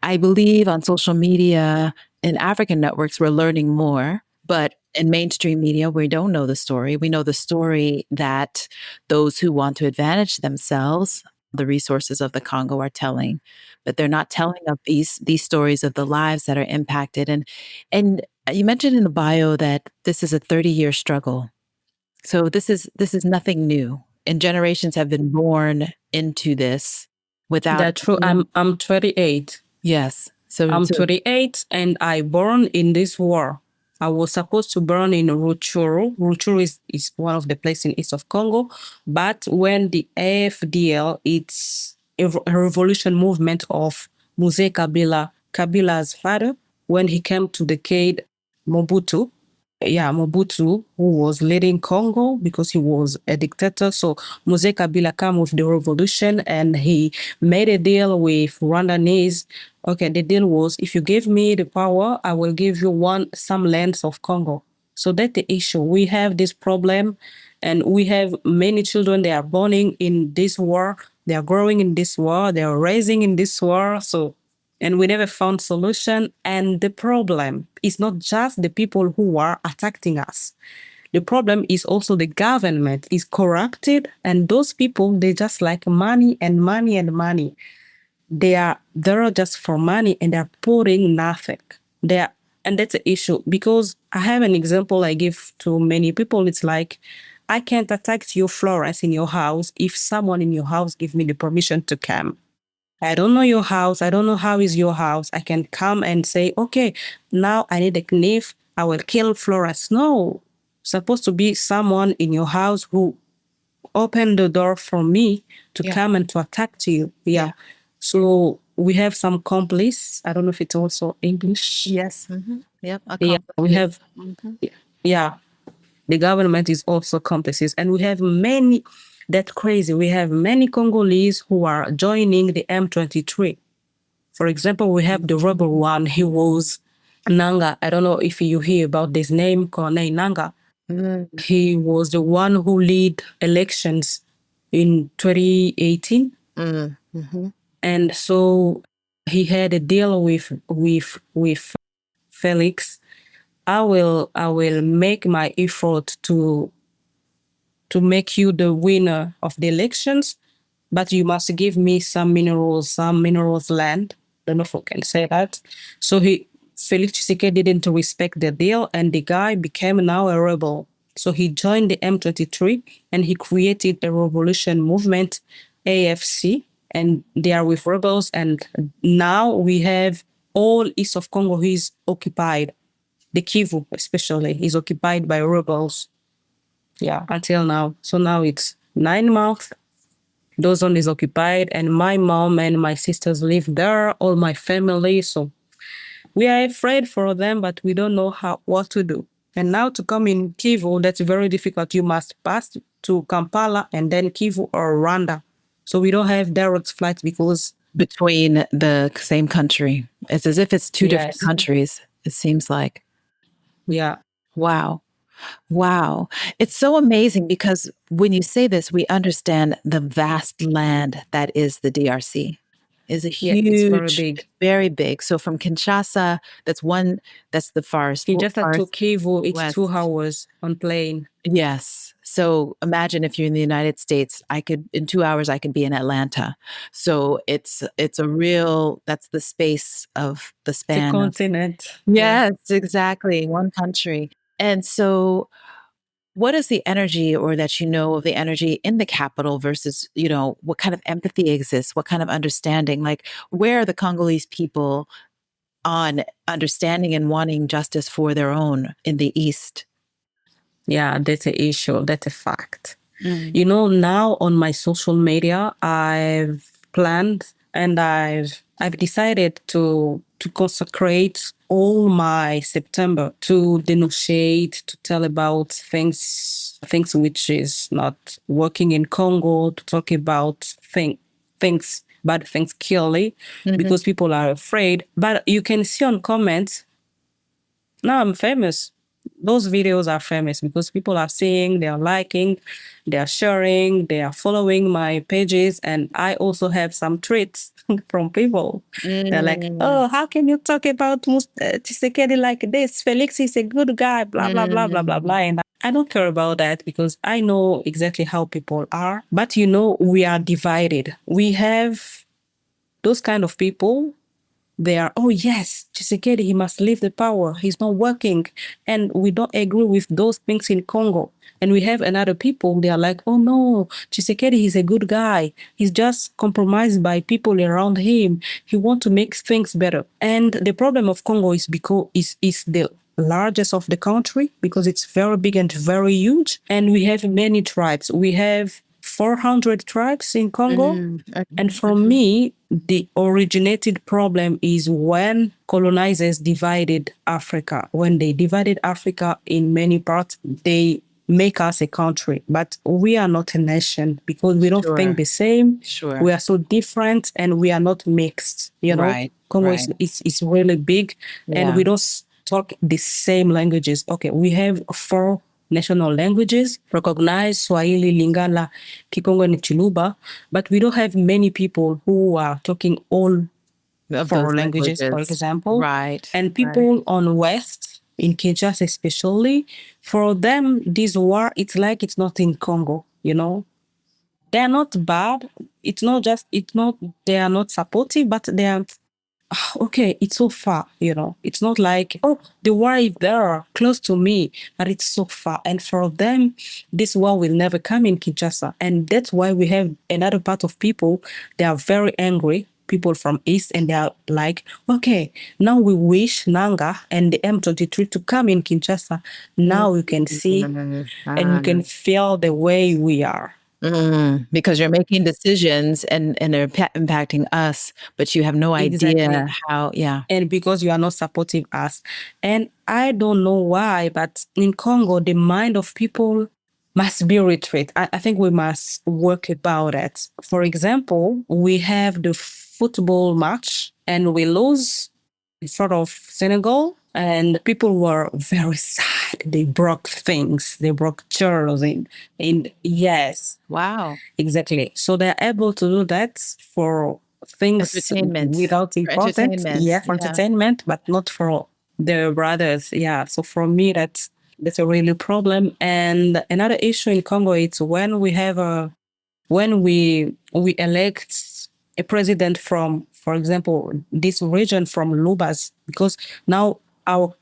I believe on social media, in African networks, we're learning more, but in mainstream media, we don't know the story. We know the story that those who want to advantage themselves, the resources of the Congo, are telling, but they're not telling of these stories of the lives that are impacted. And you mentioned in the bio that this is a 30-year struggle. So this is nothing new, and generations have been born into this without That's true. any. I'm 28. Yes. So, I'm so 28 and I born in this war. I was supposed to born in Ruchuru. Ruchuru is one of the places in east of Congo. But when the AFDL, it's a revolution movement of Muse Kabila's father, when he came to decade Mobutu, Mobutu, who was leading Congo because he was a dictator. So Mose Kabila came with the revolution and he made a deal with Rwandese. Okay, the deal was, if you give me the power, I will give you some lands of Congo. So that's the issue. We have this problem, and we have many children. They are born in this war. They are growing in this war. They are raising in this war. So, and we never found solution. And the problem is not just the people who are attacking us. The problem is also the government is corrupted, and those people, they just like money and money and money. They are there just for money, and they're putting nothing. They are, and that's the issue, because I have an example I give to many people. It's like, I can't attack your Florence in your house if someone in your house give me the permission to come. I don't know your house. I don't know how is your house. I can come and say, okay, now I need a knife. I will kill Florence. No, supposed to be someone in your house who open the door for me to yeah. come and to attack you. Yeah. Yeah. So we have some complice. I don't know if it's also English. Yes. Yep. Yeah, we Accomplices. have, yeah. The government is also complicit. And we have many, that's crazy. We have many Congolese who are joining the M23. For example, we have the rebel one. He was Nanga. I don't know if you hear about this name, Corneille Nanga. Mm. He was the one who led elections in 2018. Mm-hmm. And so he had a deal with Felix. I will make my effort to make you the winner of the elections, but you must give me some minerals land. Don't know if I can say that. So Felix Tshisekedi didn't respect the deal, and the guy became now a rebel. So he joined the M23 and he created a revolution movement, AFC, and they are with rebels. And now we have all east of Congo is occupied. The Kivu especially is occupied by rebels. Yeah, until now. So now it's 9 months. Those one is occupied, and my mom and my sisters live there, all my family. So we are afraid for them, but we don't know what to do. And now to come in Kivu, that's very difficult. You must pass to Kampala and then Kivu or Rwanda. So we don't have direct flights because Between the same country. It's as if it's two different yes, countries, it seems like. yeah, Wow. Wow. It's so amazing because when you say this, we understand the vast land that is the DRC is a yeah, it's very huge, big. very big. So from Kinshasa, that's the farthest, He just had to farthest Kivu, it's west. 2 hours on plane. Yes. So imagine if you're in the United States, in 2 hours I could be in Atlanta. So it's a real, that's the space of the It's a span of, continent. Yeah. yes, exactly, one country. And so what is the energy, or that you know of the energy in the capital versus, what kind of empathy exists? What kind of understanding? Like, where are the Congolese people on understanding and wanting justice for their own in the East? Yeah, that's an issue. That's a fact. Now on my social media, I've planned and I've decided to consecrate all my September to denunciate, to tell about things which is not working in Congo, to talk about things bad things clearly, Mhm. because people are afraid. But you can see on comments, now I'm famous. Those videos are famous because people are seeing, they are liking, they are sharing, they are following my pages. And I also have some tweets from people. They're like, Mm. oh, how can you talk about Tshisekedi like this? Felix is a good guy, blah, blah, blah, blah, blah, Mm. blah. And I don't care about that because I know exactly how people are. But we are divided. We have those kind of people. They are, oh yes, Tshisekedi, he must leave the power. He's not working. And we don't agree with those things in Congo. And we have another people, they are like, oh no, Tshisekedi is a good guy. He's just compromised by people around him. He wants to make things better. And the problem of Congo is because is the largest of the country, because it's very big and very huge. And we have many tribes. We have 400 tribes in Congo. And for me, the originated problem is when colonizers divided Africa. When they divided Africa in many parts, they make us a country. But we are not a nation because we don't think Sure. the same. Sure. We are so different and we are not mixed. Right. Congo Right. is really big, and Yeah. we don't talk the same languages. Okay, we have 4 national languages recognized: Swahili, Lingala, Kikongo, and Chiluba. But we don't have many people who are talking all Of those 4 languages, for languages. example. Right. And Right. people on West, in Kinshasa especially, for them, this war, it's like it's not in Congo, They're not bad. They are not supportive, but they are, okay, it's so far, It's not like, oh, the war is there, close to me, but it's so far. And for them, this war will never come in Kinshasa. And that's why we have another part of people, they are very angry, people from East, and they are like, okay, now we wish Nanga and the M23 to come in Kinshasa. Now you can see and you can feel the way we are. Because you're making decisions and they're impacting us, but you have no idea Exactly. how. Yeah. And because you are not supporting us. And I don't know why, but in Congo, the mind of people must be retrained. I think we must work about it. For example, we have the football match and we lose in front of Senegal, and people were very sad. They broke things, they broke chairs in yes, Wow. exactly. So they're able to do that for things Entertainment. without For importance. entertainment. Yeah, for Yeah. entertainment, but not for their brothers. Yeah. So for me, that's a really problem. And another issue in Congo is when we have a when we elect a president from, for example, this region from Lubas, because now our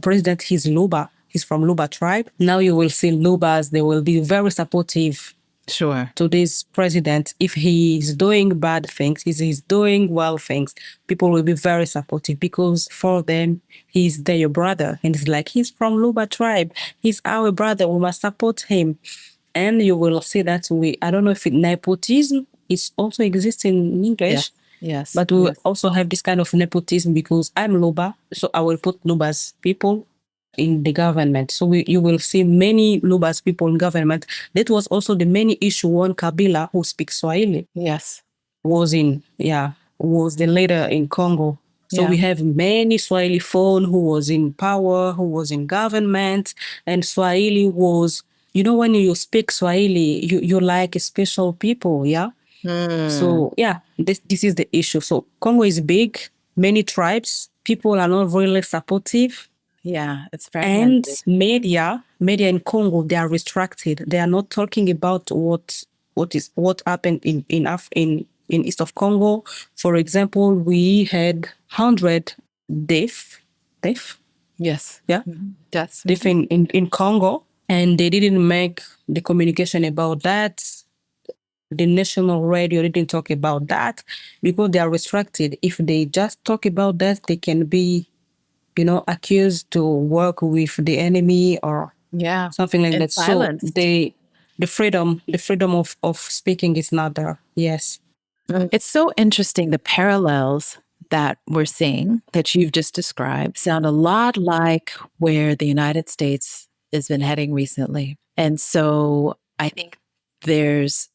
president is Luba. He's from Luba tribe. Now you will see Lubas. They will be very supportive Sure. to this president. If he's doing bad things, if he's doing well things, people will be very supportive because for them, he's their brother. And it's like, he's from Luba tribe. He's our brother. We must support him. And you will see that I don't know if nepotism is also exists in English, Yes. Yes. but we Yes. also have this kind of nepotism because I'm Luba. So I will put Luba's people in the government. So you will see many Lubas people in government. That was also the many issue when Kabila, who speaks Swahili, Yes. was the leader in Congo. So Yeah. we have many Swahili phone who was in power, who was in government, and Swahili was, when you speak Swahili, you like special people, yeah? So yeah, this is the issue. So Congo is big, many tribes, people are not really supportive. Yeah. It's And fragmented. media in Congo, they are restricted. They are not talking about what happened in east of Congo. For example, we had 100 deaf, Yes. yeah, Yes. deaf in Congo, and they didn't make the communication about that. The national radio didn't talk about that because they are restricted. If they just talk about that, they can be accused to work with the enemy or Yeah. something like And that. So silenced. the freedom of speaking is not there. Yes. It's so interesting. The parallels that we're seeing that you've just described sound a lot like where the United States has been heading recently. And so I think there's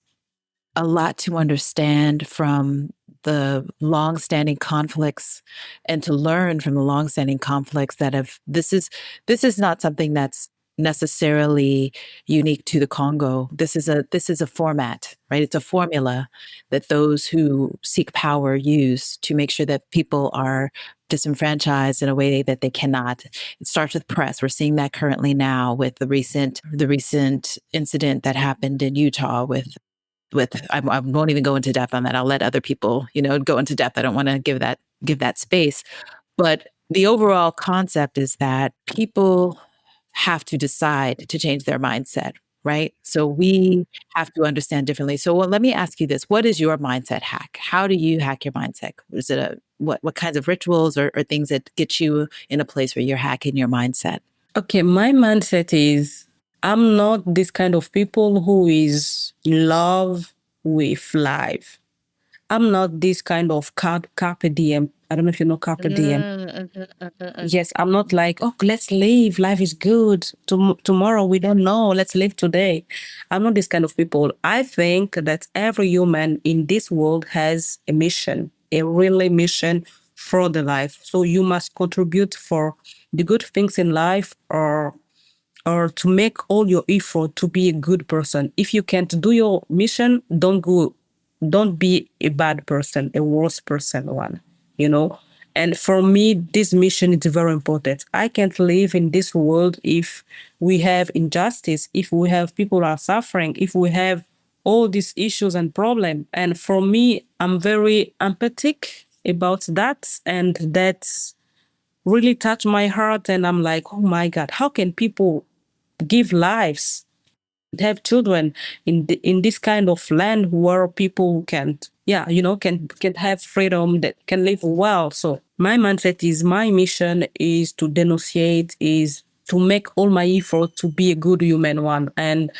a lot to understand from the long-standing conflicts and to learn from the long-standing conflicts that have this is not something that's necessarily unique to the Congo. This is a format, right? It's a formula that those who seek power use to make sure that people are disenfranchised in a way that they cannot. It starts with press. We're seeing that currently now with the recent incident that happened in Utah with I won't even go into depth on that. I'll let other people, go into depth. I don't want to give that space. But the overall concept is that people have to decide to change their mindset, right? So we have to understand differently. So let me ask you this. What is your mindset hack? How do you hack your mindset? Is it what kinds of rituals or things that get you in a place where you're hacking your mindset? Okay, my mindset is I'm not this kind of people who is in love with life. I'm not this kind of carpe diem. I don't know if you know carpe diem. Yes, I'm not like, oh, let's live. Life is good. Tomorrow we don't know. Let's live today. I'm not this kind of people. I think that every human in this world has a mission, a really mission for the life. So you must contribute for the good things in life or to make all your effort to be a good person. If you can't do your mission, don't be a bad person, a worse person one, you know? And for me, this mission is very important. I can't live in this world if we have injustice, if we have people are suffering, if we have all these issues and problems. And for me, I'm very empathic about that. And that's really touched my heart. And I'm like, oh my God, how can people give lives, have children in this kind of land where people can have freedom, that can live well. So my mindset is my mission is to denunciate, is to make all my effort to be a good human one. And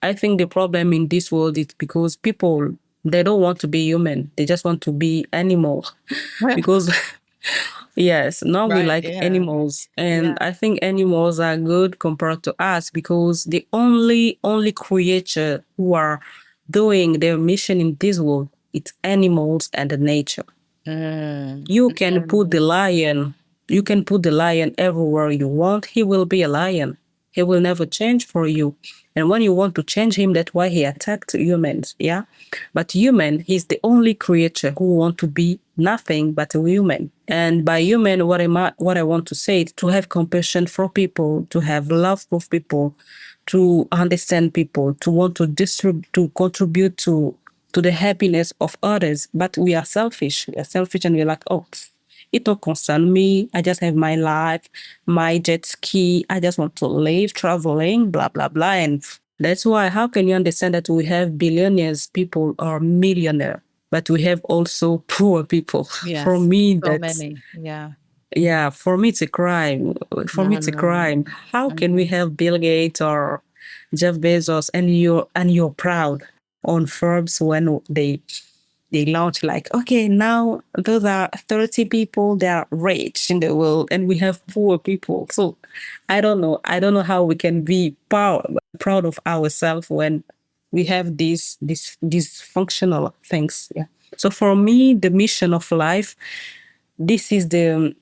I think the problem in this world is because people, they don't want to be human. They just want to be animal. Because yes, now we Right. like Yeah. animals, and Yeah. I think animals are good compared to us because the only creature who are doing their mission in this world, it's animals and the nature. Mm, You can put the mm, lion, you can put the lion everywhere you want. He will be a lion. He will never change for you. And when you want to change him, that's why he attacked humans. Yeah. But human, he's the only creature who want to be nothing but a human. And by human, what I want to say is to have compassion for people, to have love for people, to understand people, to want to distribute, to contribute to the happiness of others. But we are selfish. We are selfish and we're like, oh, it don't concern me. I just have my life, my jet ski. I just want to live traveling, blah, blah, blah. And that's why, how can you understand that we have billionaires people or millionaire, but we have also poor people? For yes. me, So that's, many. Yeah. yeah, for me, it's a crime. For me, it's a Mm, crime. How can we mhm. have Bill Gates or Jeff Bezos and you're proud on Forbes when they launch like, okay, now those are 30 people that are rich in the world and we have poor people. So I don't know. I don't know how we can be proud of ourselves when we have these functional things. Yeah. So for me, the mission of life, this is the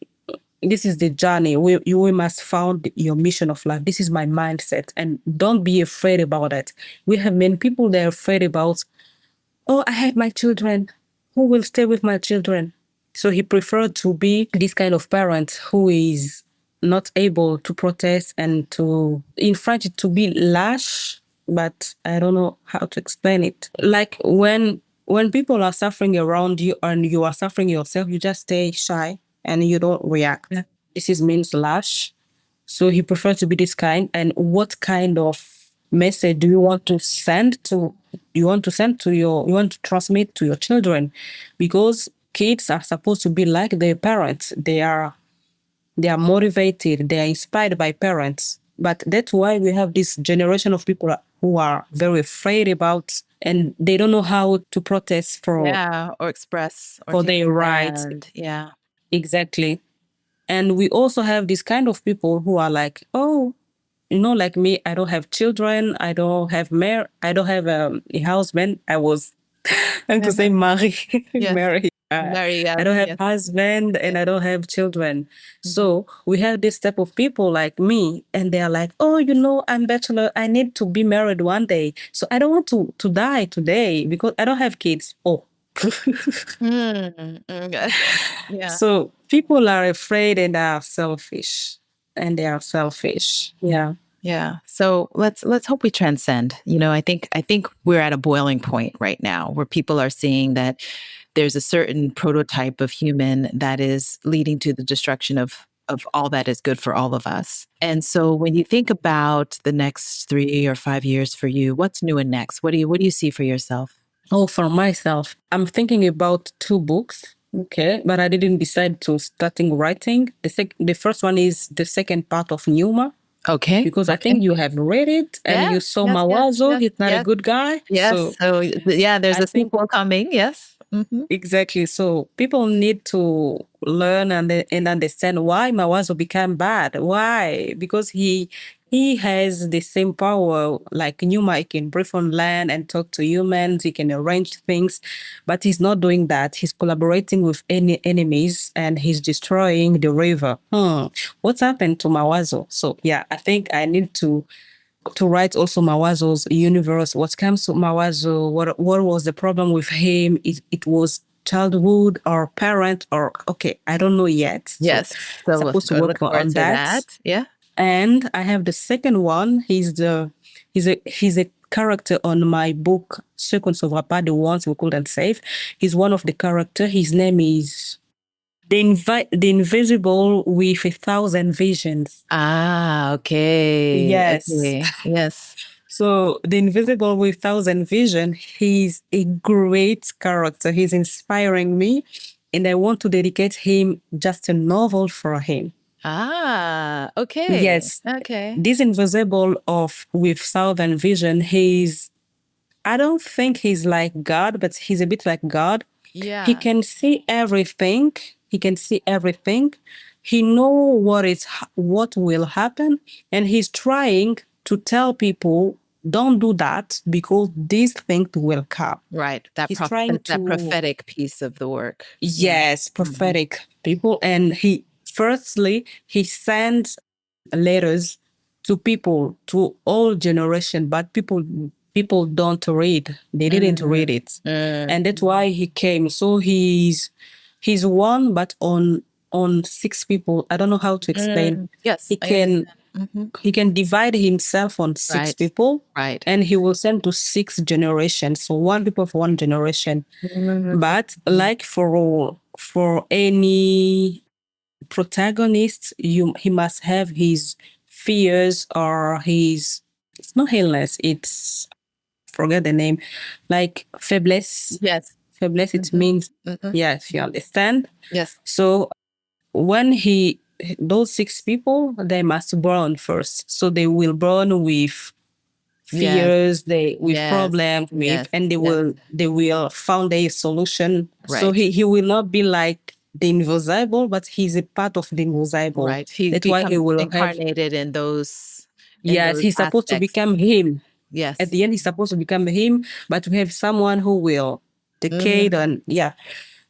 this is the journey. We must found your mission of life. This is my mindset. And don't be afraid about it. We have many people that are afraid about, oh, I have my children. Who will stay with my children? So he preferred to be this kind of parent who is not able to protest and to, in French, to be lâche, but I don't know how to explain it. Like when people are suffering around you and you are suffering yourself, you just stay shy and you don't react. Yeah. This is means lâche. So he prefers to be this kind. And what kind of message do you want to send to you want to transmit to your children? Because kids are supposed to be like their parents. They are motivated, they are inspired by parents. But that's why we have this generation of people who are very afraid about and they don't know how to protest Yeah. Or express or for take a their rights. stand. Yeah. Exactly. And we also have this kind of people who are like, oh, like me, I don't have children. I don't have a husband. I was going to say Marie, Yes. Mary. Very, I yes. don't have Yes. husband and Yes. I don't have children. Mhm. So we have this type of people like me, and they are like, oh, I'm bachelor. I need to be married one day. So I don't want to die today because I don't have kids. Oh. Mm, mm, yes. Yeah. So people are afraid and are selfish. And they are selfish. Yeah. Yeah. So let's hope we transcend. I think we're at a boiling point right now where people are seeing that there's a certain prototype of human that is leading to the destruction of all that is good for all of us. And so when you think about the next 3 or 5 years for you, what's new and next? What do you see for yourself? Oh, for myself, I'm thinking about two books. Okay, but I didn't decide to starting writing. The first one is the second part of Numa Okay. because I Okay. think you have read it and you Yes, saw yes, yes, Mawazo. yes, He's not a yes, good guy, yes. so So yeah, there's I a think sequel coming. Yes. Hmm. exactly. So people need to learn and understand why Mawazo became bad. Why? Because he has the same power like Numa. He can breathe on land and talk to humans. He can arrange things, but he's not doing that. He's collaborating with any enemies and he's destroying the river. What's happened to Mawazo? So yeah, I think I need to write also Mawazo's universe. What comes to Mawazo? What was the problem with him? It was childhood or parent or okay, I don't know yet. So Yes. So supposed to I work look forward on to that. that. Yeah. And I have the second one. He's a character on my book Ceux qu'on ne sauvera pas, the ones we couldn't save. He's one of the character. His name is the Invisible with 1,000 Visions. Ah, okay. Yes. Okay. Yes. So the Invisible with 1,000 Vision, he's a great character. He's inspiring me, and I want to dedicate him just a novel for him. Ah, okay. Yes, Okay. this invisible of with Southern Vision, I don't think he's like God, but he's a bit like God. He Yeah. can see everything. He can see everything. He know what will happen, and he's trying to tell people don't do that because this thing will come. Right. He's trying That to, prophetic piece of the work. Yeah. yes, Mhm. prophetic people, and he sends letters to people, to all generation, but people don't read. They didn't read Mm, it, mm, and that's why he came. So he's one, but on six people. I don't know how to explain. Yes, He I can understand. Mhm. he can divide himself on six Right. people, Right. and he will send to six generations. So one people for one generation. Mhm. But like for any protagonist, he must have his fears or his, it's not illness, it's, forget the name, like faiblesse. Yes. Faiblesse, it Mhm. means, Mhm. yes, you understand. Yes. So when he those six people, they must burn first. So they will burn with Yes. fears, they with Yes. problems with, Yes. and Yes. they will found a solution. So Right. he will not be like the invisible, but he's a part of the invisible. Right. He That's why he becomes will have, incarnated in yes, those he's supposed to aspects. become him. At Yes. the end, he's supposed to become him, but we have someone who will decade Mhm. and yeah.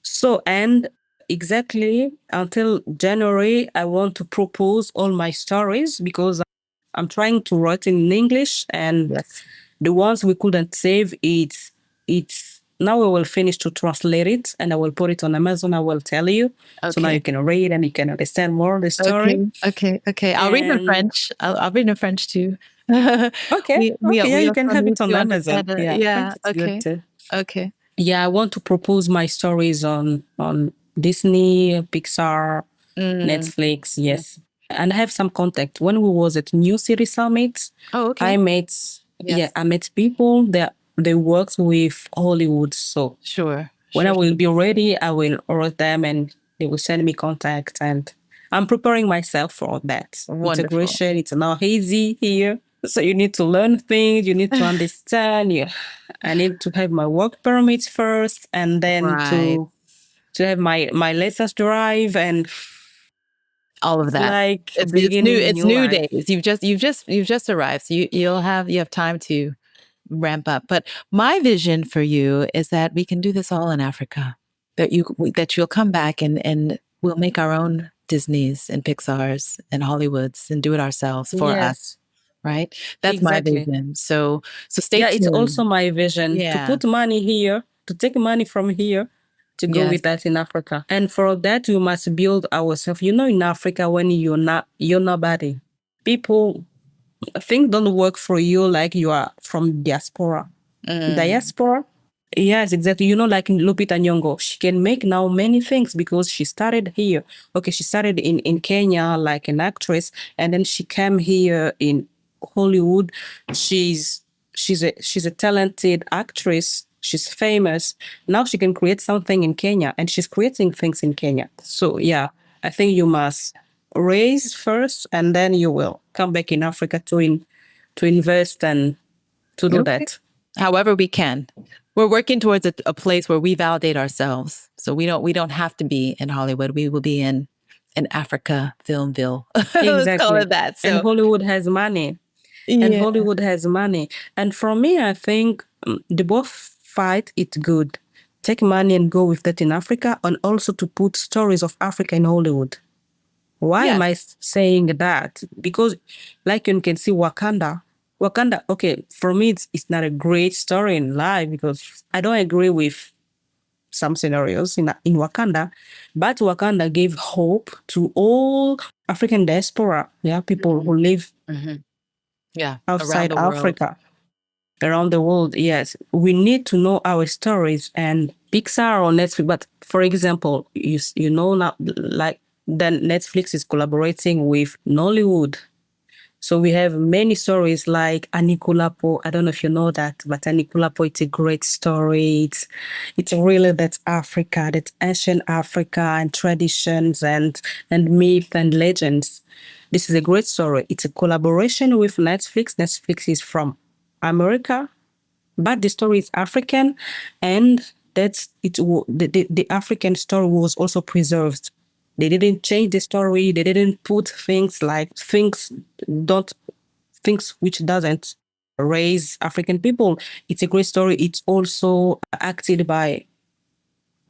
So, and exactly until January, I want to propose all my stories because I'm trying to write in English, and Yes. the ones we couldn't save, it's now we will finish to translate it and I will put it on Amazon. I will tell you. So now you Okay. can read and you can understand more the story. Okay. Okay. Okay. I'll read in And French. I'll read in French too. okay, okay, yeah, We you also can have need it on to Amazon. understand it. Yeah, I think Yeah. it's good Okay. too. Okay. Yeah, I want to propose my stories on Disney, Pixar, Mm. Netflix, yes. And I have some contact. When we was at New City Summit, Oh, I okay. met, yeah, Yes. I met people that they worked with Hollywood. So Sure. when I Sure. will be ready, I will write them and they will send me contact. And I'm preparing myself for that. Wonderful. Integration, it's not easy here. So you need to learn things, you need to understand. Yeah. I need to have my work permit first and then Right. to have my license drive, and All of it's that. like It's new. beginning It's new new life. days. You've just arrived. So you have time to ramp up. But my vision for you is that we can do this all in Africa. That you'll come back and we'll make our own Disneys and Pixars and Hollywoods and do it ourselves for us. Yes, Right? That's my exactly. vision. So stay Yeah, it's also tuned. my vision to Yeah. put money here, to take money from here, to go Yes. with that in Africa. And for that, we must build ourselves. You know, in Africa, when you're nobody, people, things don't work for you like you are from diaspora. Mm. Diaspora? Yes, exactly. You know, like in Lupita Nyong'o, she can make now many things because she started here. Okay, she started in Kenya like an actress, and then she came here in Hollywood. She's she's a talented actress. She's famous. Now she can create something in Kenya, and she's creating things in Kenya. So yeah, I think you must raise first, and then you will come back in Africa to invest and to do Okay. that. However we can. We're working towards a place where we validate ourselves. So we don't have to be in Hollywood. We will be in Africa, Filmville. Let's call Exactly. it that. And So Hollywood has money. And yeah. Hollywood has money. And for me, I think the both fight it's good. Take money and go with that in Africa, and also to put stories of Africa in Hollywood. Why am Yes. I saying that? Because, like you can see, Wakanda. Wakanda, okay, for me, it's not a great story in life because I don't agree with some scenarios in Wakanda, but Wakanda gave hope to all African diaspora, yeah, people Mhm. who live Mhm. Yeah. Around outside the world. Africa, around the world. Yes, we need to know our stories and Pixar or Netflix. But for example, you know now, like then Netflix is collaborating with Nollywood. So we have many stories like Anikulapo. I don't know if you know that, but Anikulapo, it's a great story. It's really that Africa, that ancient Africa and traditions and myth and legends. This is a great story. It's a collaboration with Netflix. Netflix is from America, but the story is African, and that's it. The African story was also preserved. They didn't change the story. They didn't put things like don't things which doesn't raise African people. It's a great story. It's also acted by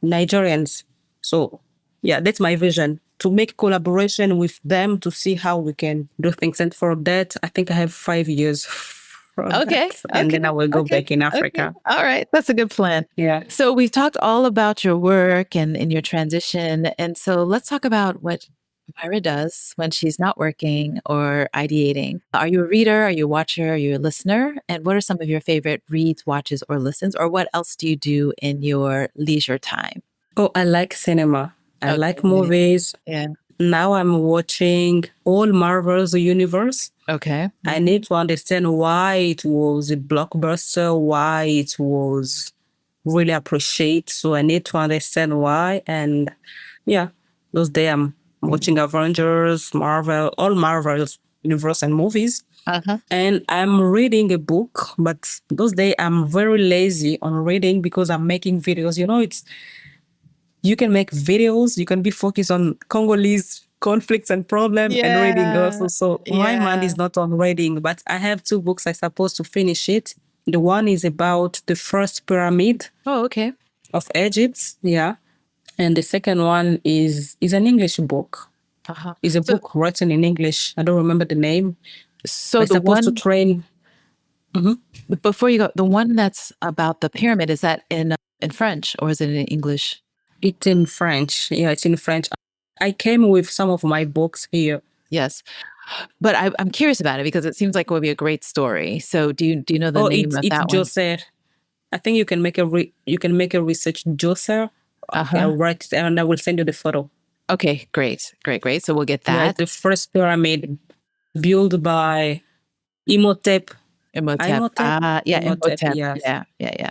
Nigerians. So yeah, that's my vision, to make collaboration with them to see how we can do things. And for that, I think I have 5 years for Okay. that. And then I will go Okay. back in Okay. Africa. All right. That's a good plan. Yeah. So we've talked all about your work and your transition. And so let's talk about what Myra does when she's not working or ideating. Are you a reader? Are you a watcher? Are you a listener? And what are some of your favorite reads, watches, or listens? Or what else do you do in your leisure time? Oh, I like cinema. I like Okay. movies. Yeah. Now I'm watching all Marvel's universe. Okay. I need to understand why it was a blockbuster, why it was really appreciated. So I need to understand why. And yeah, those days I'm watching Avengers, Marvel, all Marvel's universe and movies. Uh-huh. And I'm reading a book, but those days I'm very lazy on reading because I'm making videos. You know, you can make videos, you can be focused on Congolese conflicts and problems and reading also. Yeah. So my mind Yeah. is not on reading, but I have two books I supposed to finish it. The one is about the first pyramid Oh, okay. of Egypt. Yeah. And the second one is an English book. Uh-huh. It's a So book written in English. I don't remember the name. so I'm the supposed to one train. before you go, the one that's about the pyramid, is that in French or is it in English? It's in French. Yeah, it's in French. I came with some of my books here. Yes. But I'm curious about it because it seems like it would be a great story. So do you know the Oh, name of it's that one? Joseph. I think you can make a research Joseph. Okay, Uh-huh. I'll write it and I will send you the photo. Okay, great. Great, great. So we'll get Yeah, that. it's the first pyramid built by Imhotep. Imhotep. Imhotep? Yeah, Imhotep, Imhotep. yes. Yeah, yeah, yeah.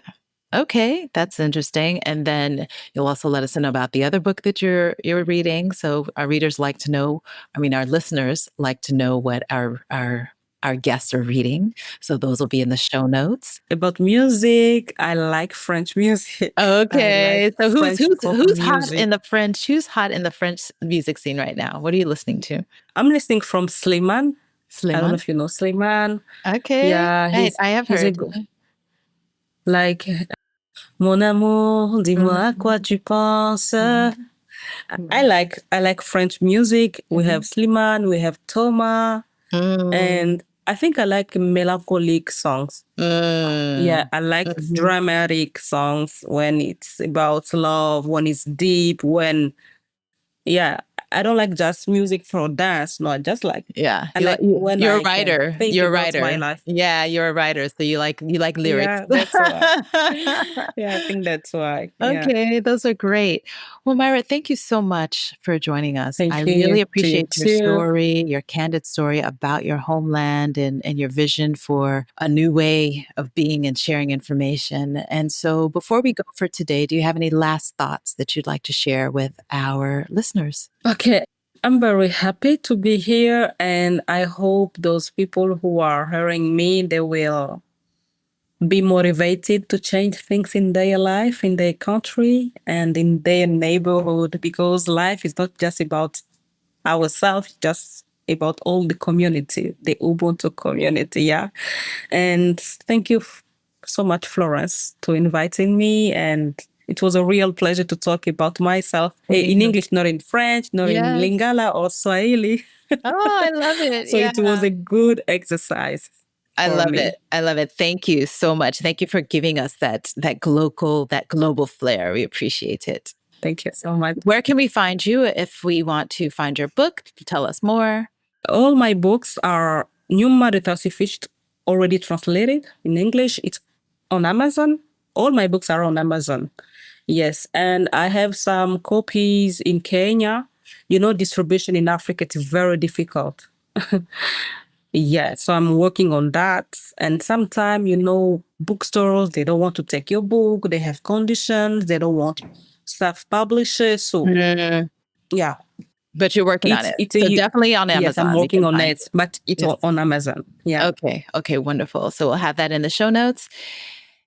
Okay, that's interesting. And then you'll also let us know about the other book that you're reading. So our readers like to know, I mean, our listeners like to know what our guests are reading. So those will be in the show notes. About music, I like French music. I like Okay. So French pop music. who's hot in the French music scene right now? What are you listening to? I'm listening from Slimane. I don't know Slimane? if you know Slimane. Okay. Yeah, Right. I have he's a heard. good, like Mon amour, dis-moi à quoi Mhm. tu penses. Mhm. I like French music. We have Slimane, we have Thomas, Mm. and I think I like melancholic songs. Yeah, Mm. I like Mhm. dramatic songs when it's about love, when it's deep, yeah, I don't like just music for dance. No, I just like, Yeah. I like when You're a I can writer. think You're a about my writer. life. Yeah, you're a writer. So you like lyrics. Yeah, that's why. Yeah, I think that's why. Yeah. Okay, those are great. Well, Myra, thank you so much for joining us. I Thank really you to you appreciate your too. story, your candid story about your homeland and your vision for a new way of being and sharing information. And so, before we go for today, do you have any last thoughts that you'd like to share with our listeners? Okay. I'm very happy to be here, and I hope those people who are hearing me, they will be motivated to change things in their life, in their country, and in their neighborhood, because life is not just about ourselves, just about all the community, the Ubuntu community. Yeah. And thank you so much, Florence, to inviting me. And it was a real pleasure to talk about myself in Yeah. English, not in French, not in Yes. Lingala or Swahili. Oh, I love it. So it was Yeah. a good exercise I for love it. me. I love it. Thank you so much. Thank you for giving us that global flair. We appreciate it. Thank you so much. Where can we find you if we want to find your book? Tell us more. All my books are Nyuma de Tassifished, already translated in English. It's on Amazon. All my books are on Amazon. Yes. And I have some copies in Kenya. You know, distribution in Africa is very difficult. Yeah, so I'm working on that. And sometimes, bookstores, they don't want to take your book. They have conditions. They don't want self-publishers. So yeah, But you're working on it. it's So definitely on yes, Amazon. I'm You working can on find it, but it's Yes. on Amazon. Yeah. Okay, wonderful. So we'll have that in the show notes.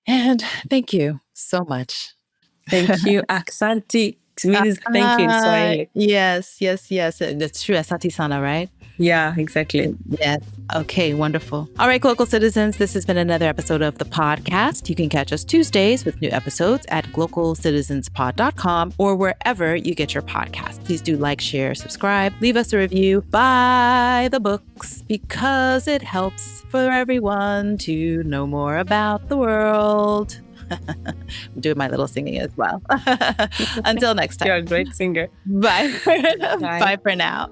And thank you so much. Thank you. Aksanti. It means thank you in Swahili. Yes. That's true. Asante sana, right? Yeah, exactly. Yes. Okay, wonderful. All right, Glocal citizens, this has been another episode of the podcast. You can catch us Tuesdays with new episodes at glocalcitizenspod.com or wherever you get your podcasts. Please do like, share, subscribe, leave us a review, buy the books because it helps for everyone to know more about the world. I'm doing my little singing as well. Until next time. You're a great singer. Bye. Bye. Bye for now.